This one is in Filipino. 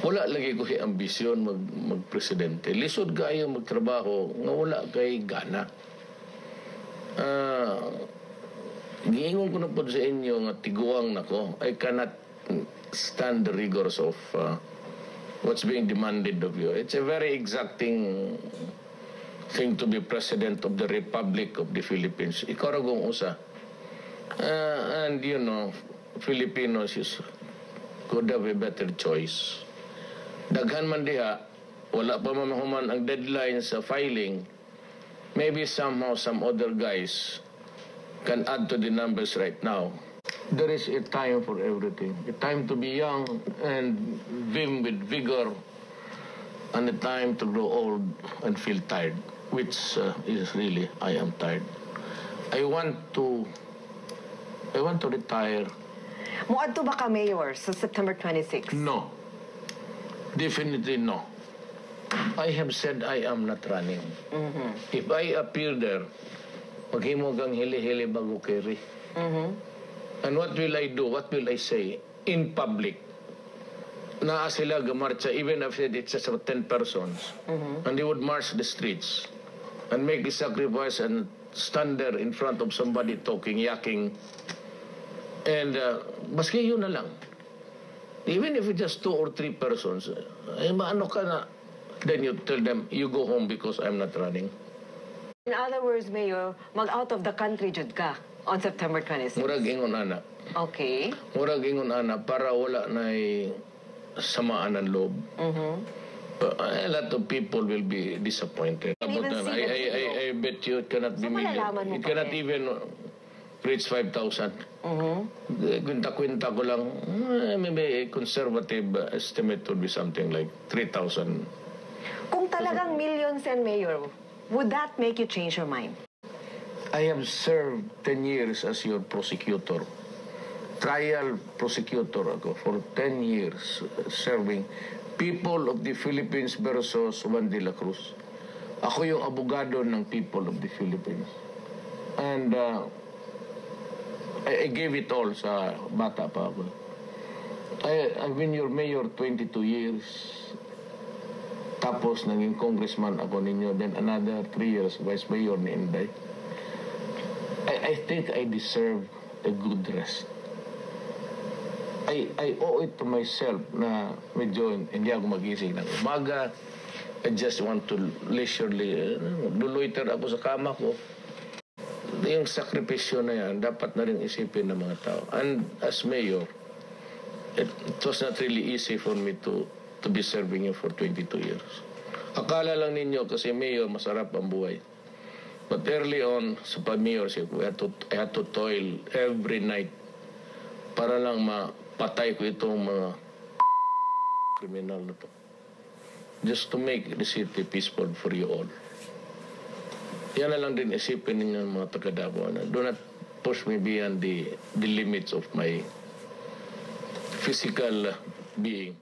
Wala lagi ko ambisyon magpresidente. Lisod kayo magtrabaho nga wala kay gana. Giingon ko na po sa inyo nga tiguang nako. I cannot stand the rigors of what's being demanded of you. It's a very exacting thing to be President of the Republic of the Philippines. Ikaw ragong usa. And you know, Filipinos could have a better choice. Daghan man diha, wala pa mamahuman ang deadline sa filing. Maybe somehow some other guys can add to the numbers right now. There is a time for everything. A time to be young and vim with vigor, and a time to grow old and feel tired, which is really, I am tired. I want to retire. Muadto ba ka, Mayor, sa September 26? No. Definitely no. I have said I am not running. If I appear there, maghimo kang hili-hili bago keri. And what will I do? What will I say? In public. Naa sila gamarcha, even if it's just 10 persons. And they would march the streets and make the sacrifice and stand there in front of somebody talking, yakking. And maski yun na lang. Even if it's just 2 or 3 persons, maano ka na, then you tell them, you go home because I'm not running. In other words, Mayor, mag-out of the country jud ka on September 26. Murag ingon ana. Okay. Murag ingon ana para wala na samaan ng loob. A lot of people will be disappointed. I bet you it cannot be million. It cannot even reach 5,000. Kwenta-kwenta ko lang, maybe a conservative estimate would be something like 3,000. Kung talagang millions and Mayor, would that make you change your mind? I have served 10 years as your prosecutor. Trial prosecutor ako for 10 years serving people of the Philippines versus Juan de la Cruz. Ako yung abogado ng people of the Philippines. And I gave it all sa bata pa ako. I've been your mayor 22 years. Tapos naging congressman ako ninyo. Then another 3 years vice mayor ni Inday. I think I deserve a good rest. I owe it to myself na medyo hindi ako magising ng umaga. I just want to leisurely luluiter ako sa kama ko. Yung sakripisyo na yan, dapat na rin isipin ng mga tao. And as mayor, it was not really easy for me to be serving you for 22 years. Akala lang ninyo kasi mayor, masarap ang buhay. But early on, sa pag-mayorship, I had to toil every night para lang mapatay ko itong mga kriminal na to. Just to make the city peaceful for you all. Yan na lang din isipin ninyo ng mga taga-Davao na do not push me beyond the limits of my physical being.